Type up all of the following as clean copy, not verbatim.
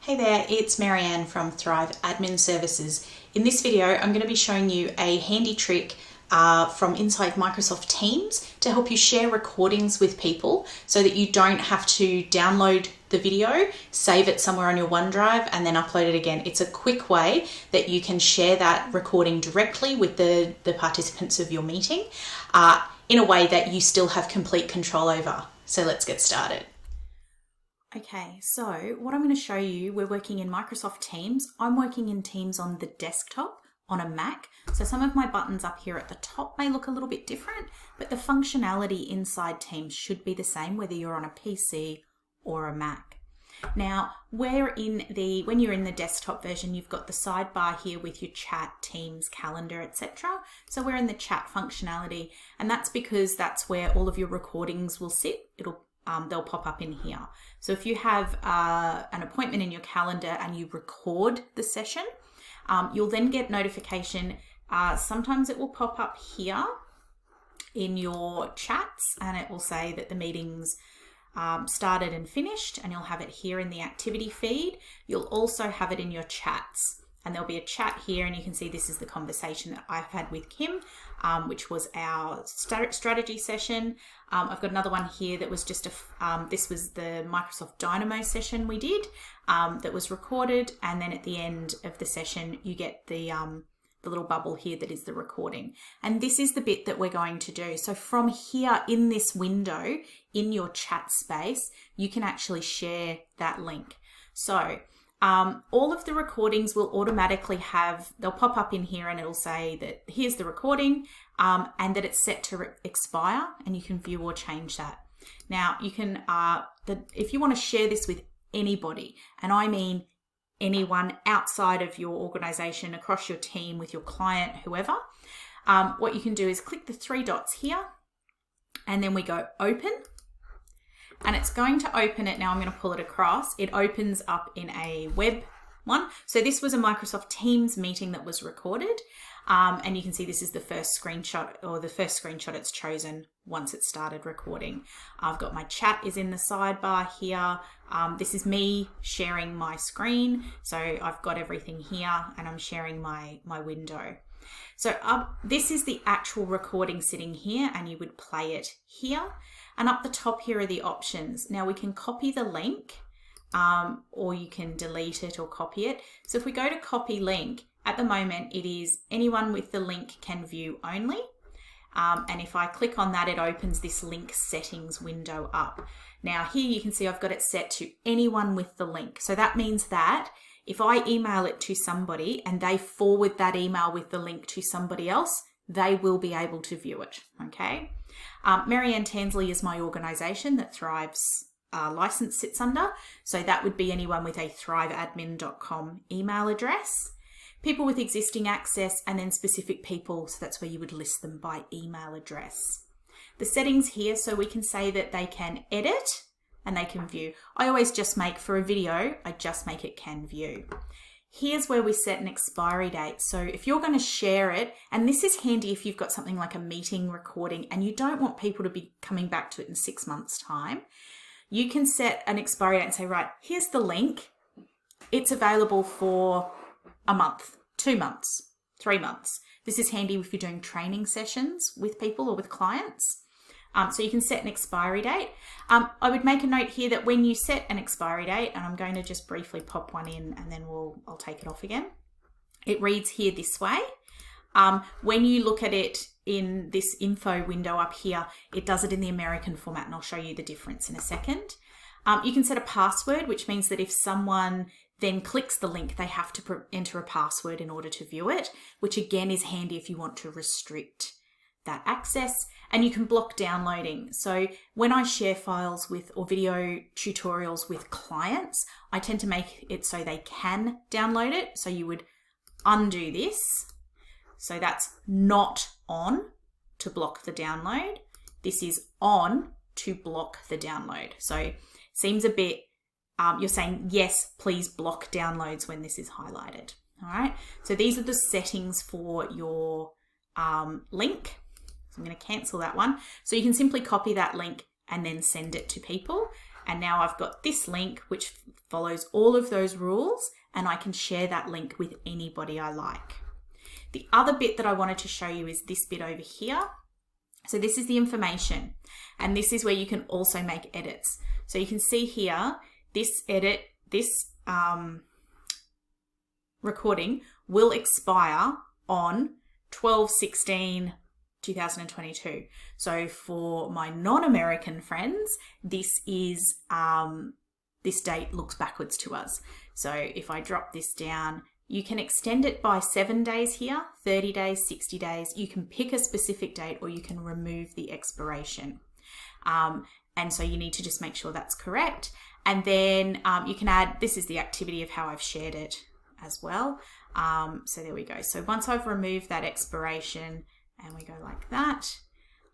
Hey there, it's Marianne from Thrive Admin Services. In this video, I'm going to be showing you a handy trick from inside Microsoft Teams to help you share recordings with people so that you don't have to download the video, save it somewhere on your OneDrive and then upload it again. It's a quick way that you can share that recording directly with the participants of your meeting in a way that you still have complete control over. So let's get started. Okay, so what I'm going to show you, we're working in Microsoft Teams. I'm working in Teams on the desktop on a Mac. So some of my buttons up here at the top may look a little bit different, but the functionality inside Teams should be the same whether you're on a PC or a Mac. Now, when you're in the desktop version, you've got the sidebar here with your chat, Teams, calendar, etc. So we're in the chat functionality, and that's because that's where all of your recordings will sit. They'll pop up in here. So if you have an appointment in your calendar and you record the session, you'll then get notification. Sometimes it will pop up here in your chats and it will say that the meeting's started and finished, and you'll have it here in the activity feed. You'll also have it in your chats. And there'll be a chat here, and you can see this is the conversation that I've had with Kim, which was our strategy session. I've got another one here that was just this was the Microsoft Dynamo session we did that was recorded, and then at the end of the session you get the little bubble here that is the recording. And this is the bit that we're going to do. So from here in this window, in your chat space, you can actually share that link. So all of the recordings will automatically they'll pop up in here and it'll say that here's the recording and that it's set to expire, and you can view or change that. Now you can, if you want to share this with anybody, and I mean anyone outside of your organization, across your team, with your client, whoever, what you can do is click the three dots here and then we go open. And it's going to open it. Now I'm going to pull it across. It opens up in a web one. So this was a Microsoft Teams meeting that was recorded. And you can see this is the first screenshot, or the first screenshot it's chosen once it started recording. I've got my chat is in the sidebar here. This is me sharing my screen. So I've got everything here and I'm sharing my window. So this is the actual recording sitting here, and you would play it here. And up the top here are the options. Now we can copy the link or you can delete it or copy it. So if we go to copy link, at the moment it is anyone with the link can view only. And if I click on that, it opens this link settings window up. Now here you can see I've got it set to anyone with the link. So that means that if I email it to somebody and they forward that email with the link to somebody else, they will be able to view it, okay? Marianne Tansley is my organisation that Thrive's license sits under. So that would be anyone with a thriveadmin.com email address. People with existing access, and then specific people, so that's where you would list them by email address. The settings here, so we can say that they can edit and they can view. I always just make, for a video, I just make it can view. Here's where we set an expiry date. So if you're going to share it, and this is handy if you've got something like a meeting recording and you don't want people to be coming back to it in 6 months' time, you can set an expiry date and say, right, here's the link. It's available for a month, 2 months, 3 months. This is handy if you're doing training sessions with people or with clients. So you can set an expiry date. I would make a note here that when you set an expiry date, and I'm going to just briefly pop one in and then I'll take it off again. It reads here this way. When you look at it in this info window up here, it does it in the American format, and I'll show you the difference in a second. You can set a password, which means that if someone then clicks the link, they have to enter a password in order to view it, which again is handy if you want to restrict that access. And you can block downloading. So when I share files or video tutorials with clients, I tend to make it so they can download it. So you would undo this. So that's not on to block the download. This is on to block the download. So seems a bit, you're saying, yes, please block downloads when this is highlighted. All right. So these are the settings for your link. I'm going to cancel that one. So you can simply copy that link and then send it to people. And now I've got this link which follows all of those rules, and I can share that link with anybody I like. The other bit that I wanted to show you is this bit over here. So this is the information, and this is where you can also make edits. So you can see here, this recording will expire on 12/16/2022. So for my non-American friends, this date looks backwards to us. So if I drop this down, you can extend it by 7 days here, 30 days, 60 days. You can pick a specific date, or you can remove the expiration. And so you need to just make sure that's correct. And then you can add, this is the activity of how I've shared it as well. So there we go. So once I've removed that expiration and we go like that,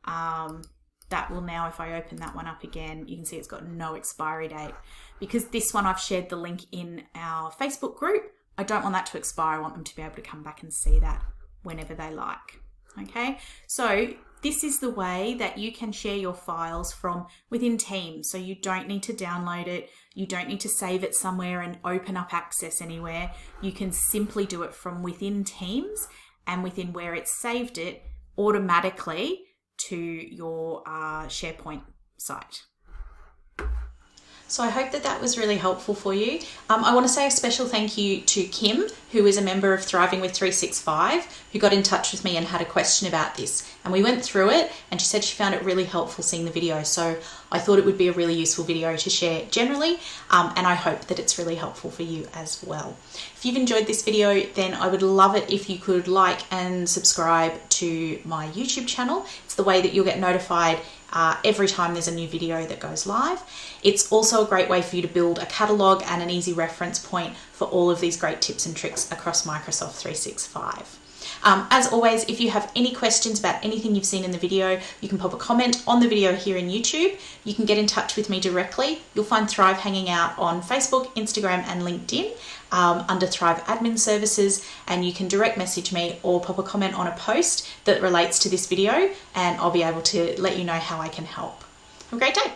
that will now, if I open that one up again, you can see it's got no expiry date. Because this one I've shared the link in our Facebook group, I don't want that to expire. I want them to be able to come back and see that whenever they like. Okay, so this is the way that you can share your files from within Teams. So you don't need to download it. You don't need to save it somewhere and open up Access anywhere. You can simply do it from within Teams, and within where it's saved it automatically to your SharePoint site. So I hope that that was really helpful for you. I want to say a special thank you to Kim, who is a member of Thriving with 365, who got in touch with me and had a question about this. And we went through it, and she said she found it really helpful seeing the video. So I thought it would be a really useful video to share generally, and I hope that it's really helpful for you as well. If you've enjoyed this video, then I would love it if you could like and subscribe to my YouTube channel. It's the way that you'll get notified every time there's a new video that goes live. It's also a great way for you to build a catalog and an easy reference point for all of these great tips and tricks across Microsoft 365. As always, if you have any questions about anything you've seen in the video, you can pop a comment on the video here in YouTube. You can get in touch with me directly. You'll find Thrive hanging out on Facebook, Instagram, and LinkedIn under Thrive Admin Services, and you can direct message me or pop a comment on a post that relates to this video, and I'll be able to let you know how I can help. Have a great day.